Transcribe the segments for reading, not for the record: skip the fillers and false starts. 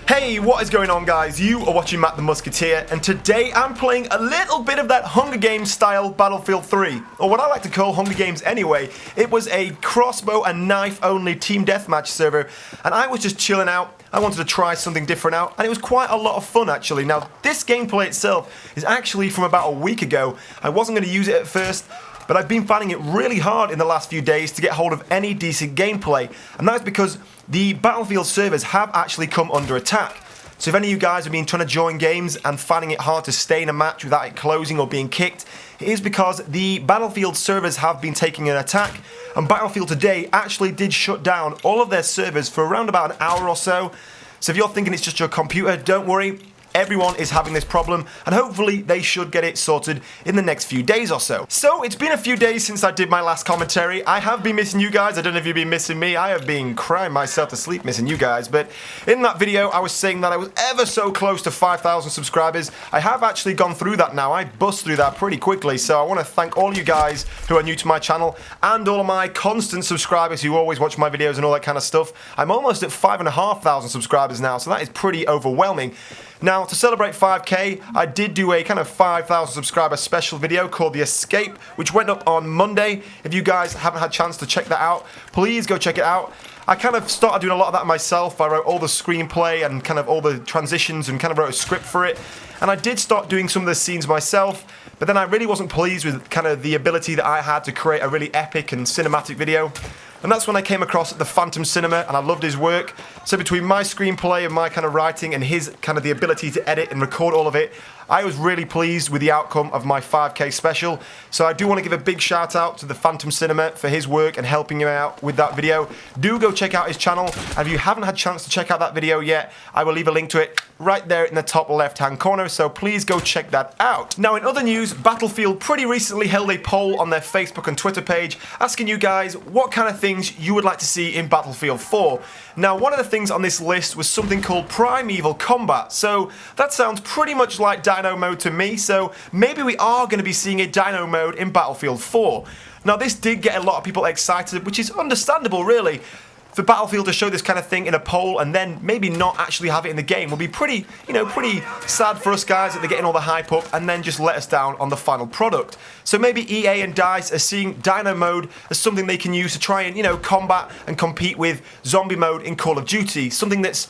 Hey, what is going on, guys? You are watching MattTheMusketeer, and today I'm playing a little bit of that Hunger Games style Battlefield 3, or what I like to call Hunger Games anyway. It was a crossbow and knife only team deathmatch server, and I was just chilling out. I wanted to try something different out, and it was quite a lot of fun actually. Now, this gameplay itself is actually from about a week ago. I wasn't going to use it at first, but I've been finding it really hard in the last few days to get hold of any decent gameplay, and that's because the Battlefield servers have actually come under attack. So if any of you guys have been trying to join games and finding it hard to stay in a match without it closing or being kicked, it is because the Battlefield servers have been taking an attack, and Battlefield today actually did shut down all of their servers for around about an hour or so. So if you're thinking it's just your computer, don't worry. Everyone is having this problem, and hopefully they should get it sorted in the next few days or so. So it's been a few days since I did my last commentary. I have been missing you guys. I don't know if you've been missing me. I have been crying myself to sleep missing you guys. But in that video, I was saying that I was ever so close to 5,000 subscribers. I have actually gone through that now. I bust through that pretty quickly. So I want to thank all you guys who are new to my channel and all of my constant subscribers who always watch my videos and all that kind of stuff. I'm almost at 5,500 subscribers now, so that is pretty overwhelming. Now, to celebrate 5K, I did do a kind of 5,000 subscriber special video called The Escape, which went up on Monday. If you guys haven't had a chance to check that out, please go check it out. I kind of started doing a lot of that myself. I wrote all the screenplay and kind of all the transitions and kind of wrote a script for it. And I did start doing some of the scenes myself, but then I really wasn't pleased with kind of the ability that I had to create a really epic and cinematic video. And that's when I came across the Phantom Cinema, and I loved his work. So between my screenplay and my kind of writing and his kind of the ability to edit and record all of it, I was really pleased with the outcome of my 5K special. So I do want to give a big shout out to the Phantom Cinema for his work and helping him out with that video. Do go check out his channel, and if you haven't had a chance to check out that video yet, I will leave a link to it right there in the top left hand corner, so please go check that out. Now, in other news, Battlefield pretty recently held a poll on their Facebook and Twitter page asking you guys what kind of things you would like to see in Battlefield 4. Now, one of the things on this list was something called Primeval Combat, so that sounds pretty much like Dino Mode to me, so maybe we are going to be seeing a Dino Mode in Battlefield 4. Now, this did get a lot of people excited, which is understandable really. For Battlefield to show this kind of thing in a poll and then maybe not actually have it in the game will be pretty, pretty sad for us guys that they're getting all the hype up and then just let us down on the final product. So maybe EA and DICE are seeing Dino Mode as something they can use to try and, combat and compete with Zombie Mode in Call of Duty. Something that's,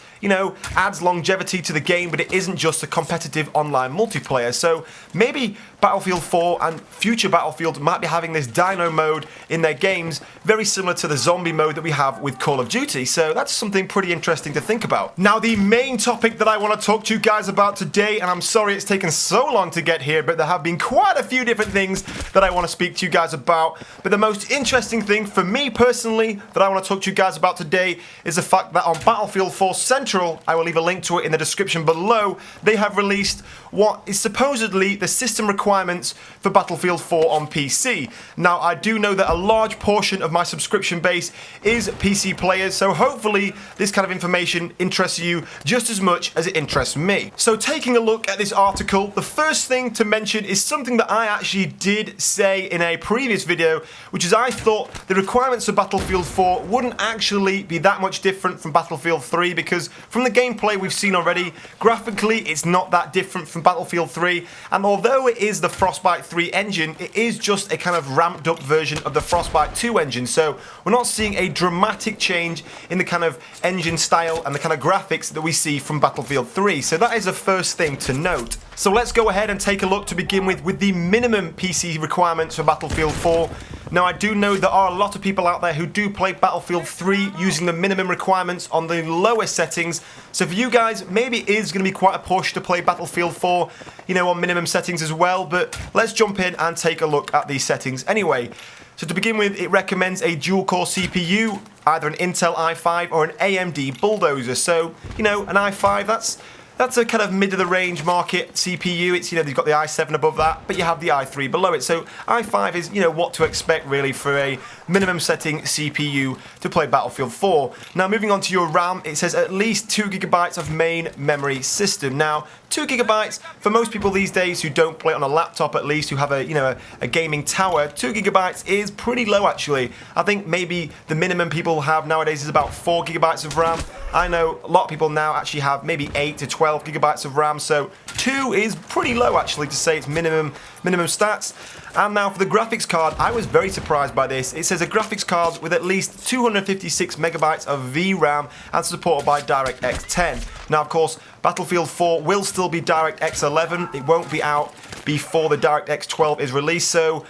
adds longevity to the game, but it isn't just a competitive online multiplayer. So maybe Battlefield 4 and future Battlefield might be having this Dino Mode in their games, very similar to the Zombie Mode that we have with Call of Duty. So that's something pretty interesting to think about. Now, the main topic that I want to talk to you guys about today, and I'm sorry it's taken so long to get here, but there have been quite a few different things that I want to speak to you guys about. But the most interesting thing for me personally that I want to talk to you guys about today is the fact that on Battlefield 4 Central, I will leave a link to it in the description below, they have released what is supposedly the system requirements for Battlefield 4 on PC. Now, I do know that a large portion of my subscription base is PC players, so hopefully this kind of information interests you just as much as it interests me. So taking a look at this article, the first thing to mention is something that I actually did say in a previous video, which is I thought the requirements for Battlefield 4 wouldn't actually be that much different from Battlefield 3, because from the gameplay we've seen already, graphically it's not that different from Battlefield 3, and although it is the Frostbite 3 engine, it is just a kind of ramped up version of the Frostbite 2 engine, so we're not seeing a dramatic change in the kind of engine style and the kind of graphics that we see from Battlefield 3, so that is the first thing to note. So let's go ahead and take a look to begin with the minimum PC requirements for Battlefield 4. Now, I do know there are a lot of people out there who do play Battlefield 3 using the minimum requirements on the lowest settings. So for you guys, maybe it is going to be quite a push to play Battlefield 4, on minimum settings as well. But let's jump in and take a look at these settings anyway. So to begin with, it recommends a dual-core CPU, either an Intel i5 or an AMD Bulldozer. So, an i5, that's a kind of mid-of-the-range market CPU. It's, they've got the i7 above that, but you have the i3 below it. So i5 is, what to expect really for a minimum setting CPU to play Battlefield 4. Now, moving on to your RAM, it says at least 2 GB of main memory system. Now, 2 GB for most people these days who don't play on a laptop, at least, who have a gaming tower, 2 GB is pretty low actually. I think maybe the minimum people have nowadays is about 4 GB of RAM. I know a lot of people now actually have maybe 8 to 12 gigabytes of RAM, so 2 is pretty low actually to say it's minimum stats. And now for the graphics card, I was very surprised by this. It says a graphics card with at least 256 megabytes of VRAM and supported by DirectX 10. Now of course, Battlefield 4 will still be DirectX 11. It won't be out before the DirectX 12 is released, so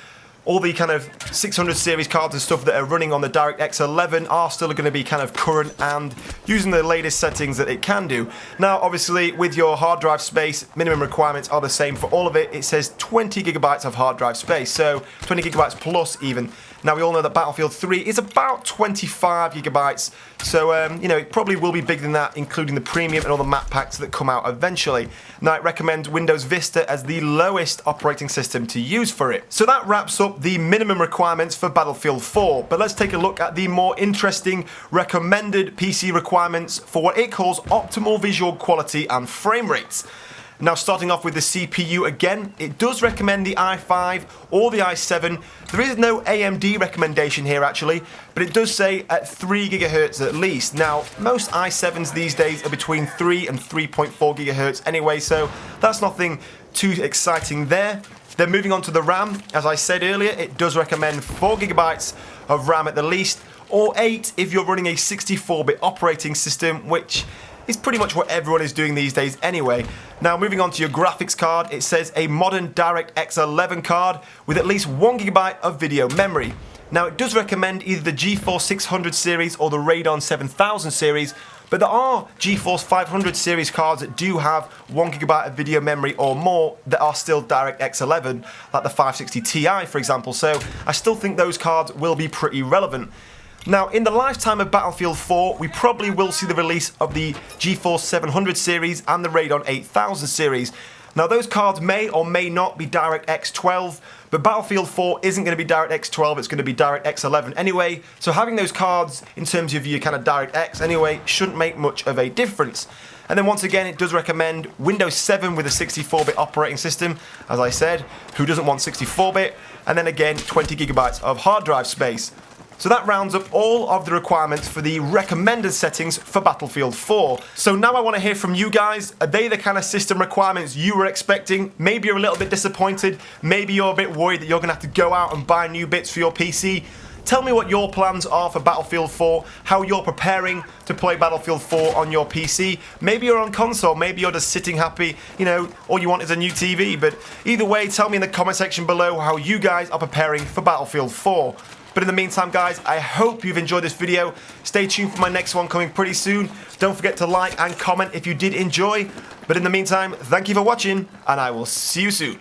all the kind of 600 series cards and stuff that are running on the DirectX 11 are still going to be kind of current and using the latest settings that it can do. Now, obviously, with your hard drive space, minimum requirements are the same for all of it. It says 20 gigabytes of hard drive space, so 20 gigabytes plus even. Now, we all know that Battlefield 3 is about 25 gigabytes, so, you know, it probably will be bigger than that, including the premium and all the map packs that come out eventually. Now, it recommends Windows Vista as the lowest operating system to use for it. So that wraps up the minimum requirements for Battlefield 4, but let's take a look at the more interesting recommended PC requirements for what it calls optimal visual quality and frame rates. Now, starting off with the CPU again, it does recommend the i5 or the i7. There is no AMD recommendation here actually, but it does say at 3 GHz at least. Now, most i7s these days are between 3 and 3.4 GHz anyway, so that's nothing too exciting there. Then moving on to the RAM, as I said earlier, it does recommend 4 gigabytes of RAM at the least, or 8 if you're running a 64-bit operating system, which is pretty much what everyone is doing these days anyway. Now, moving on to your graphics card, it says a modern DirectX 11 card with at least 1 gigabyte of video memory. Now, it does recommend either the GeForce 600 series or the Radeon 7000 series, but there are GeForce 500 series cards that do have 1 gigabyte of video memory or more that are still DirectX 11, like the 560 Ti, for example, so I still think those cards will be pretty relevant. Now, in the lifetime of Battlefield 4, we probably will see the release of the GeForce 700 series and the Radeon 8000 series. Now, those cards may or may not be DirectX 12, but Battlefield 4 isn't going to be DirectX 12, it's going to be DirectX 11 anyway, so having those cards in terms of your kind of DirectX anyway shouldn't make much of a difference. And then once again, it does recommend Windows 7 with a 64-bit operating system, as I said, who doesn't want 64-bit, and then again, 20 gigabytes of hard drive space. So that rounds up all of the requirements for the recommended settings for Battlefield 4. So now I want to hear from you guys. Are they the kind of system requirements you were expecting? Maybe you're a little bit disappointed. Maybe you're a bit worried that you're going to have to go out and buy new bits for your PC. Tell me what your plans are for Battlefield 4, how you're preparing to play Battlefield 4 on your PC. Maybe you're on console, maybe you're just sitting happy, you know, all you want is a new TV. But either way, tell me in the comment section below how you guys are preparing for Battlefield 4. But in the meantime, guys, I hope you've enjoyed this video. Stay tuned for my next one coming pretty soon. Don't forget to like and comment if you did enjoy. But in the meantime, thank you for watching, and I will see you soon.